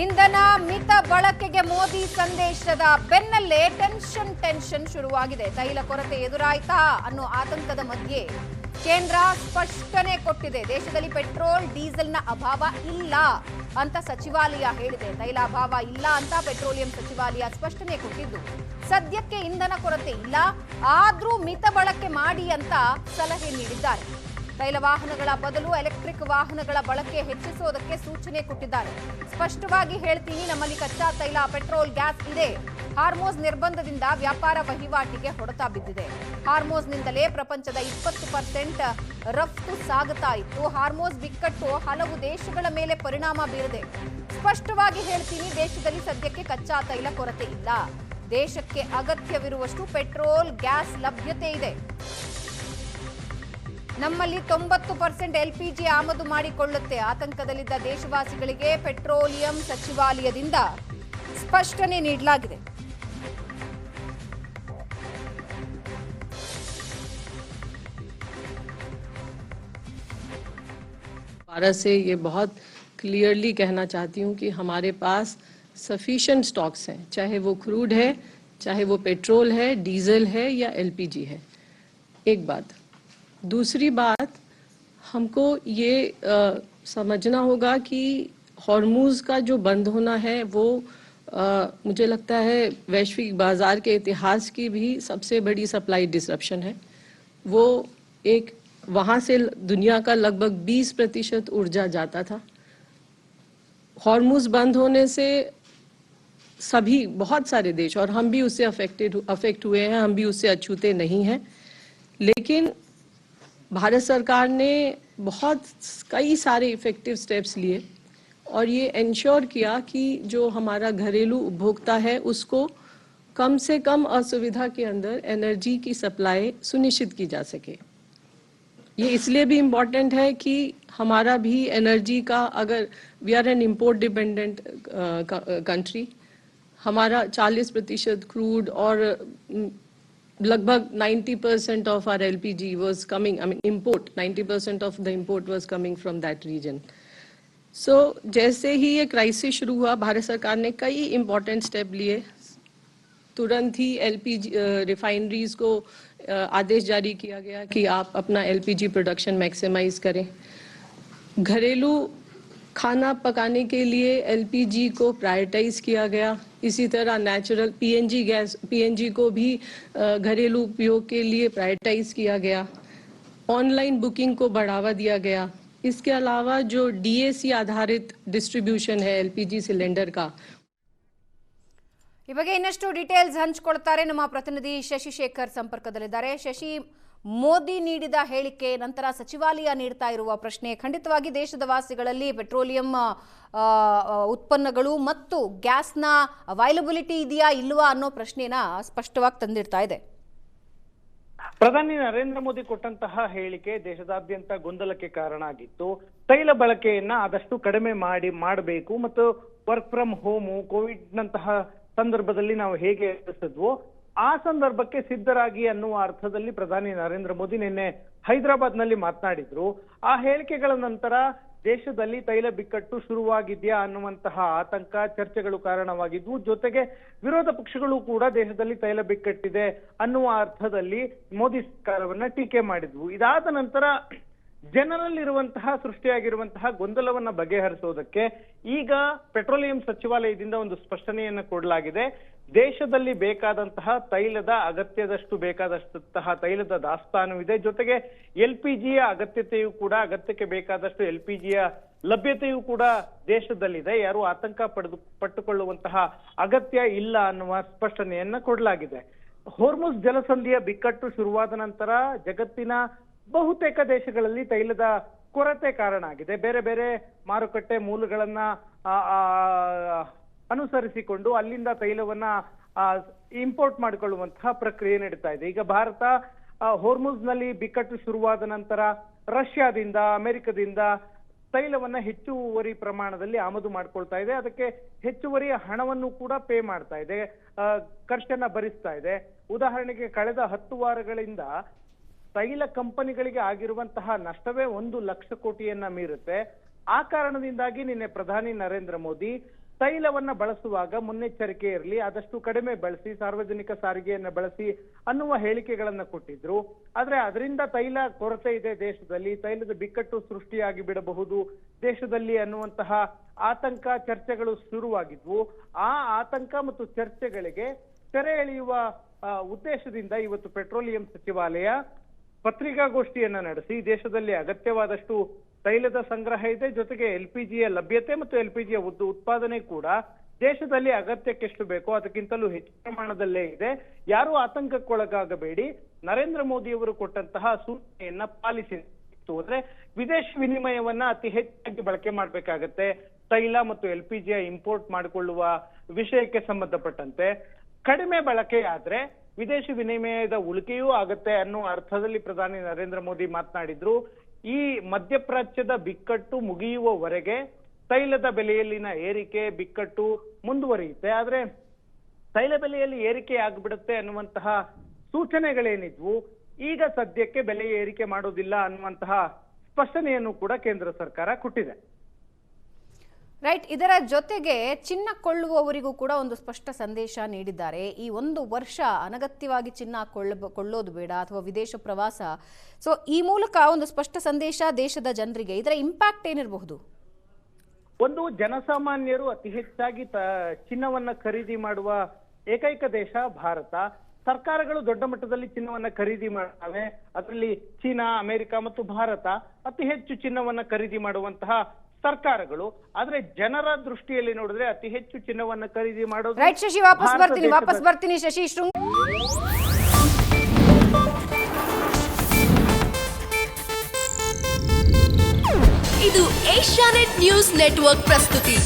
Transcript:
ಇಂಧನ ಮಿತ ಬಳಕೆಗೆ ಮೋದಿ ಸಂದೇಶದ ಬೆನ್ನಲ್ಲೇ ಟೆನ್ಷನ್ ಶುರುವಾಗಿದೆ. ತೈಲ ಕೊರತೆ ಎದುರಾಯ್ತಾ ಅನ್ನೋ ಆತಂಕದ ಮಧ್ಯೆ ಕೇಂದ್ರ ಸ್ಪಷ್ಟನೆ ಕೊಟ್ಟಿದೆ. ದೇಶದಲ್ಲಿ ಪೆಟ್ರೋಲ್ ಡೀಸೆಲ್ನ ಅಭಾವ ಇಲ್ಲ ಅಂತ ಸಚಿವಾಲಯ ಹೇಳಿದೆ. ತೈಲ ಅಭಾವ ಇಲ್ಲ ಅಂತ ಪೆಟ್ರೋಲಿಯಂ ಸಚಿವಾಲಯ ಸ್ಪಷ್ಟನೆ ಕೊಟ್ಟಿದ್ದು, ಸದ್ಯಕ್ಕೆ ಇಂಧನ ಕೊರತೆ ಇಲ್ಲ, ಆದ್ರೂ ಮಿತ ಬಳಕೆ ಮಾಡಿ ಅಂತ ಸಲಹೆ ನೀಡಿದ್ದಾರೆ. ತೈಲ ವಾಹನಗಳ ಬದಲು ಎಲೆಕ್ಟ್ರಿಕ್ ವಾಹನಗಳ ಬಳಕೆ ಹೆಚ್ಚಿಸೋದಕ್ಕೆ ಸೂಚನೆ ಕೊಟ್ಟಿದ್ದಾರೆ. ಸ್ಪಷ್ಟವಾಗಿ ಹೇಳ್ತೀನಿ, ನಮ್ಮಲ್ಲಿ ಕಚ್ಚಾ ತೈಲ, ಪೆಟ್ರೋಲ್, ಗ್ಯಾಸ್ ಇದೆ. ಹಾರ್ಮೋಸ್ ನಿರ್ಬಂಧದಿಂದ ವ್ಯಾಪಾರ ವಹಿವಾಟಿಗೆ ಹೊಡೆತ ಬಿದ್ದಿದೆ. ಹಾರ್ಮೋಸ್ನಿಂದಲೇ ಪ್ರಪಂಚದ 20% ರಫ್ತು ಸಾಗುತ್ತಾ ಇತ್ತು. ಹಾರ್ಮೋಸ್ ಬಿಕ್ಕಟ್ಟು ಹಲವು ದೇಶಗಳ ಮೇಲೆ ಪರಿಣಾಮ ಬೀರಿದೆ. ಸ್ಪಷ್ಟವಾಗಿ ಹೇಳ್ತೀನಿ, ದೇಶದಲ್ಲಿ ಸದ್ಯಕ್ಕೆ ಕಚ್ಚಾ ತೈಲ ಕೊರತೆ ಇಲ್ಲ. ದೇಶಕ್ಕೆ ಅಗತ್ಯವಿರುವಷ್ಟು ಪೆಟ್ರೋಲ್, ಗ್ಯಾಸ್ ಲಭ್ಯತೆ ಇದೆ. ನಮ್ಮಲ್ಲಿ 90% LPG ಆಮದು ಮಾಡಿಕೊಳ್ಳುತ್ತೆ. ಆತಂಕದಲ್ಲಿದ್ದ ದೇಶವಾಸಿಗಳಿಗೆ ಪೆಟ್ರೋಲಿಯಂ ಸಚಿವಾಲಯದಿಂದ ಸ್ಪಷ್ಟನೆ ನೀಡಲಾಗಿದೆ. भारत से ये बहुत क्लियरली कहना चाहती हूँ कि हमारे पास सफिशिएंट स्टॉक्स हैं, चाहे वो क्रूड है, चाहे वो पेट्रोल है, डीजल है या LPG है। एक बात। दूसरी बात, हमको ये समझना होगा कि हॉर्मूज का जो बंद होना है वो मुझे लगता है वैश्विक बाजार के इतिहास की भी सबसे बड़ी सप्लाई डिसरप्शन है। वो एक वहाँ से दुनिया का लगभग 20% ऊर्जा जाता था। हॉर्मूज बंद होने से सभी बहुत सारे देश, और हम भी उससे अफेक्ट हुए हैं, हम भी उससे अछूते नहीं हैं, लेकिन भारत सरकार ने कई सारे इफेक्टिव स्टेप्स लिए और ये इंश्योर किया कि जो हमारा घरेलू उपभोक्ता है उसको कम से कम असुविधा के अंदर एनर्जी की सप्लाई सुनिश्चित की जा सके। ये इसलिए भी इम्पोर्टेंट है कि हमारा भी एनर्जी का, अगर we are an import dependent country, हमारा 40% क्रूड और लगभग 90% of our LPG was coming, import, 90% of the import was coming from that region. So जैसे ही ये क्राइसिस शुरू हुआ, भारत सरकार ने कई इम्पोर्टेंट स्टेप लिए। तुरंत ही LPG रिफाइनरीज को आदेश जारी किया गया कि आप अपना LPG प्रोडक्शन मैक्सिमाइज करें। घरेलू खाना पकाने के लिए LPG को प्रायोरिटाइज किया गया। इसी तरह नेचुरल PNG को भी घरेलू उपयोग के लिए प्रायोरिटाइज किया गया। ऑनलाइन बुकिंग को बढ़ावा दिया गया। इसके अलावा जो DAC आधारित डिस्ट्रीब्यूशन है LPG सिलेंडर का, ಈ ಬಗ್ಗೆ ಇನ್ನಷ್ಟು ಡೀಟೇಲ್ಸ್ ಹಂಚಿಕೊಳ್ತಾರೆ ನಮ್ಮ ಪ್ರತಿನಿಧಿ ಶಶಿಶೇಖರ್ ಸಂಪರ್ಕದಲ್ಲಿದ್ದಾರೆ. ಶಶಿ, ಮೋದಿ ನೀಡಿದ ಹೇಳಿಕೆ ನಂತರ ಸಚಿವಾಲಯ ನೀಡ್ತಾ ಇರುವ ಪ್ರಶ್ನೆ ಖಂಡಿತವಾಗಿ ದೇಶದ ವಾಸಿಗಳಲ್ಲಿ ಪೆಟ್ರೋಲಿಯಂ ಉತ್ಪನ್ನಗಳು ಮತ್ತು ಗ್ಯಾಸ್ನ ಅವೈಲಬಿಲಿಟಿ ಇದೆಯಾ ಇಲ್ವಾ ಅನ್ನೋ ಪ್ರಶ್ನೆನ ಸ್ಪಷ್ಟವಾಗಿ ತಂದಿಡ್ತಾ ಇದೆ. ಪ್ರಧಾನಿ ನರೇಂದ್ರ ಮೋದಿ ಕೊಟ್ಟಂತಹ ಹೇಳಿಕೆ ದೇಶದಾದ್ಯಂತ ಗೊಂದಲಕ್ಕೆ ಕಾರಣ ಆಗಿತ್ತು. ತೈಲ ಬಳಕೆಯನ್ನ ಆದಷ್ಟು ಕಡಿಮೆ ಮಾಡಬೇಕು ಮತ್ತು ವರ್ಕ್ ಫ್ರಮ್ ಹೋಮು, ಕೋವಿಡ್ ನಂತಹ ಸಂದರ್ಭದಲ್ಲಿ ನಾವು ಹೇಗೆ ಎದುರಿಸಿದ್ವೋ ಆ ಸಂದರ್ಭಕ್ಕೆ ಸಿದ್ಧರಾಗಿ ಅನ್ನುವ ಅರ್ಥದಲ್ಲಿ ಪ್ರಧಾನಿ ನರೇಂದ್ರ ಮೋದಿ ನಿನ್ನೆ ಹೈದರಾಬಾದ್ ನಲ್ಲಿ ಮಾತನಾಡಿದ್ರು. ಆ ಹೇಳಿಕೆಗಳ ನಂತರ ದೇಶದಲ್ಲಿ ತೈಲ ಬಿಕ್ಕಟ್ಟು ಶುರುವಾಗಿದ್ಯಾ ಅನ್ನುವಂತಹ ಆತಂಕ, ಚರ್ಚೆಗಳು ಕಾರಣವಾಗಿದ್ವು. ಜೊತೆಗೆ ವಿರೋಧ ಪಕ್ಷಗಳು ಕೂಡ ದೇಶದಲ್ಲಿ ತೈಲ ಬಿಕ್ಕಟ್ಟಿದೆ ಅನ್ನುವ ಅರ್ಥದಲ್ಲಿ ಮೋದಿ ಸರ್ಕಾರವನ್ನ ಟೀಕೆ ಮಾಡಿದ್ವು. ಇದಾದ ನಂತರ ಜನರಲ್ಲಿರುವಂತಹ ಸೃಷ್ಟಿಯಾಗಿರುವಂತಹ ಗೊಂದಲವನ್ನ ಬಗೆಹರಿಸೋದಕ್ಕೆ ಈಗ ಪೆಟ್ರೋಲಿಯಂ ಸಚಿವಾಲಯದಿಂದ ಒಂದು ಸ್ಪಷ್ಟನೆಯನ್ನ ಕೊಡಲಾಗಿದೆ. ದೇಶದಲ್ಲಿ ಬೇಕಾದಂತಹ ತೈಲದ ಅಗತ್ಯದಷ್ಟು ಬೇಕಾದಷ್ಟಂತಹ ತೈಲದ ದಾಸ್ತಾನು ಇದೆ. ಜೊತೆಗೆ LPGಯ ಅಗತ್ಯತೆಯೂ ಕೂಡ, ಅಗತ್ಯಕ್ಕೆ ಬೇಕಾದಷ್ಟು LPGಯ ಲಭ್ಯತೆಯೂ ಕೂಡ ದೇಶದಲ್ಲಿದೆ. ಯಾರು ಆತಂಕ ಪಟ್ಟುಕೊಳ್ಳುವಂತಹ ಅಗತ್ಯ ಇಲ್ಲ ಅನ್ನುವ ಸ್ಪಷ್ಟನೆಯನ್ನ ಕೊಡಲಾಗಿದೆ. ಹೋರ್ಮುಜ್ ಜಲಸಂಧಿಯ ಬಿಕ್ಕಟ್ಟು ಶುರುವಾದ ನಂತರ ಜಗತ್ತಿನ ಬಹುತೇಕ ದೇಶಗಳಲ್ಲಿ ತೈಲದ ಕೊರತೆ ಕಾರಣ ಆಗಿದೆ. ಬೇರೆ ಬೇರೆ ಮಾರುಕಟ್ಟೆ ಮೂಲಗಳನ್ನ ಅನುಸರಿಸಿಕೊಂಡು ಅಲ್ಲಿಂದ ತೈಲವನ್ನ ಇಂಪೋರ್ಟ್ ಮಾಡಿಕೊಳ್ಳುವಂತಹ ಪ್ರಕ್ರಿಯೆ ನಡೀತಾ ಇದೆ. ಈಗ ಭಾರತ ಹೋರ್ಮುಜ್ ನಲ್ಲಿ ಬಿಕ್ಕಟ್ಟು ಶುರುವಾದ ನಂತರ ರಷ್ಯಾದಿಂದ, ಅಮೆರಿಕದಿಂದ ತೈಲವನ್ನ ಹೆಚ್ಚುವರಿ ಪ್ರಮಾಣದಲ್ಲಿ ಆಮದು ಮಾಡ್ಕೊಳ್ತಾ ಇದೆ. ಅದಕ್ಕೆ ಹೆಚ್ಚುವರಿ ಹಣವನ್ನು ಕೂಡ ಪೇ ಮಾಡ್ತಾ ಇದೆ, ಖರ್ಚನ್ನ ಭರಿಸ್ತಾ ಇದೆ. ಉದಾಹರಣೆಗೆ ಕಳೆದ 10 ವಾರಗಳಿಂದ ತೈಲ ಕಂಪನಿಗಳಿಗೆ ಆಗಿರುವಂತಹ ನಷ್ಟವೇ 1 ಲಕ್ಷ ಕೋಟಿಯನ್ನ ಮೀರುತ್ತೆ. ಆ ಕಾರಣದಿಂದಾಗಿ ನಿನ್ನೆ ಪ್ರಧಾನಿ ನರೇಂದ್ರ ಮೋದಿ ತೈಲವನ್ನ ಬಳಸುವಾಗ ಮುನ್ನೆಚ್ಚರಿಕೆ ಇರಲಿ, ಆದಷ್ಟು ಕಡಿಮೆ ಬಳಸಿ, ಸಾರ್ವಜನಿಕ ಸಾರಿಗೆಯನ್ನ ಬಳಸಿ ಅನ್ನುವ ಹೇಳಿಕೆಗಳನ್ನ ಕೊಟ್ಟಿದ್ರು. ಆದ್ರೆ ಅದರಿಂದ ತೈಲ ಕೊರತೆ ಇದೆ ದೇಶದಲ್ಲಿ, ತೈಲದ ಬಿಕ್ಕಟ್ಟು ಸೃಷ್ಟಿಯಾಗಿ ಬಿಡಬಹುದು ದೇಶದಲ್ಲಿ ಅನ್ನುವಂತಹ ಆತಂಕ, ಚರ್ಚೆಗಳು ಶುರುವಾಗಿದ್ವು. ಆ ಆತಂಕ ಮತ್ತು ಚರ್ಚೆಗಳಿಗೆ ತೆರೆ ಎಳೆಯುವ ಉದ್ದೇಶದಿಂದ ಇವತ್ತು ಪೆಟ್ರೋಲಿಯಂ ಸಚಿವಾಲಯ ಪತ್ರಿಕಾಗೋಷ್ಠಿಯನ್ನ ನಡೆಸಿ ದೇಶದಲ್ಲಿ ಅಗತ್ಯವಾದಷ್ಟು ತೈಲದ ಸಂಗ್ರಹ ಇದೆ, ಜೊತೆಗೆ LPGಯ ಲಭ್ಯತೆ ಮತ್ತು LPGಯ ಉತ್ಪಾದನೆ ಕೂಡ ದೇಶದಲ್ಲಿ ಅಗತ್ಯಕ್ಕೆಷ್ಟು ಬೇಕೋ ಅದಕ್ಕಿಂತಲೂ ಹೆಚ್ಚು ಪ್ರಮಾಣದಲ್ಲೇ ಇದೆ, ಯಾರು ಆತಂಕಕ್ಕೊಳಗಾಗಬೇಡಿ, ನರೇಂದ್ರ ಮೋದಿ ಅವರು ಕೊಟ್ಟಂತಹ ಸೂಚನೆಯನ್ನ ಪಾಲಿಸಿತ್ತು. ಅಂದ್ರೆ ವಿದೇಶಿ ವಿನಿಮಯವನ್ನ ಅತಿ ಹೆಚ್ಚಾಗಿ ಬಳಕೆ ಮಾಡ್ಬೇಕಾಗತ್ತೆ. ತೈಲ ಮತ್ತು LPGಯ ಇಂಪೋರ್ಟ್ ಮಾಡಿಕೊಳ್ಳುವ ವಿಷಯಕ್ಕೆ ಸಂಬಂಧಪಟ್ಟಂತೆ ಕಡಿಮೆ ಬಳಕೆ ಆದ್ರೆ ವಿದೇಶಿ ವಿನಿಮಯದ ಉಳಿಕೆಯೂ ಆಗತ್ತೆ ಅನ್ನೋ ಅರ್ಥದಲ್ಲಿ ಪ್ರಧಾನಿ ನರೇಂದ್ರ ಮೋದಿ ಮಾತನಾಡಿದ್ರು. ಈ ಮಧ್ಯಪ್ರಾಚ್ಯದ ಬಿಕ್ಕಟ್ಟು ಮುಗಿಯುವವರೆಗೆ ತೈಲದ ಬೆಲೆಯಲ್ಲಿನ ಏರಿಕೆ ಬಿಕ್ಕಟ್ಟು ಮುಂದುವರಿಯುತ್ತೆ. ಆದ್ರೆ ತೈಲ ಬೆಲೆಯಲ್ಲಿ ಏರಿಕೆ ಆಗ್ಬಿಡುತ್ತೆ ಅನ್ನುವಂತಹ ಸೂಚನೆಗಳೇನಿದ್ವು, ಈಗ ಸದ್ಯಕ್ಕೆ ಬೆಲೆ ಏರಿಕೆ ಮಾಡೋದಿಲ್ಲ ಅನ್ನುವಂತಹ ಸ್ಪಷ್ಟನೆಯನ್ನು ಕೂಡ ಕೇಂದ್ರ ಸರ್ಕಾರ ಕೊಟ್ಟಿದೆ. ರೈಟ್. ಇದರ ಜೊತೆಗೆ ಚಿನ್ನ ಕೊಳ್ಳುವವರಿಗೂ ಕೂಡ ಒಂದು ಸ್ಪಷ್ಟ ಸಂದೇಶ ನೀಡಿದ್ದಾರೆ. ಈ 1 ವರ್ಷ ಅನಗತ್ಯವಾಗಿ ಚಿನ್ನ ಕೊಳ್ಳೋದು ಬೇಡ ಅಥವಾ ವಿದೇಶ ಪ್ರವಾಸ. ಸೊ ಈ ಮೂಲಕ ಒಂದು ಸ್ಪಷ್ಟ ಸಂದೇಶ ದೇಶದ ಜನರಿಗೆ. ಇದರ ಇಂಪ್ಯಾಕ್ಟ್ ಏನಿರಬಹುದು? ಒಂದು, ಜನಸಾಮಾನ್ಯರು ಅತಿ ಹೆಚ್ಚಾಗಿ ಚಿನ್ನವನ್ನ ಖರೀದಿ ಮಾಡುವ ಏಕೈಕ ದೇಶ ಭಾರತ. ಸರ್ಕಾರಗಳು ದೊಡ್ಡ ಮಟ್ಟದಲ್ಲಿ ಚಿನ್ನವನ್ನ ಖರೀದಿ ಮಾಡ್ತವೆ. ಅದರಲ್ಲಿ ಚೀನಾ, ಅಮೆರಿಕ ಮತ್ತು ಭಾರತ ಅತಿ ಹೆಚ್ಚು ಚಿನ್ನವನ್ನ ಖರೀದಿ ಮಾಡುವಂತಹ ಸರ್ಕಾರಗಳು. ಆದ್ರೆ ಜನರ ದೃಷ್ಟಿಯಲ್ಲಿ ನೋಡಿದ್ರೆ ಅತಿ ಹೆಚ್ಚು ಚಿನ್ನವನ್ನ ಖರೀದಿ ಮಾಡೋದು. ರೈಟ್ ಶಶಿ, ವಾಪಸ್ ಬರ್ತೀನಿ ಶಶಿ ಶೃಂಗ್. ಇದು ಏಷ್ಯಾನೆಟ್ ನ್ಯೂಸ್ ನೆಟ್ವರ್ಕ್ ಪ್ರಸ್ತುತಿ.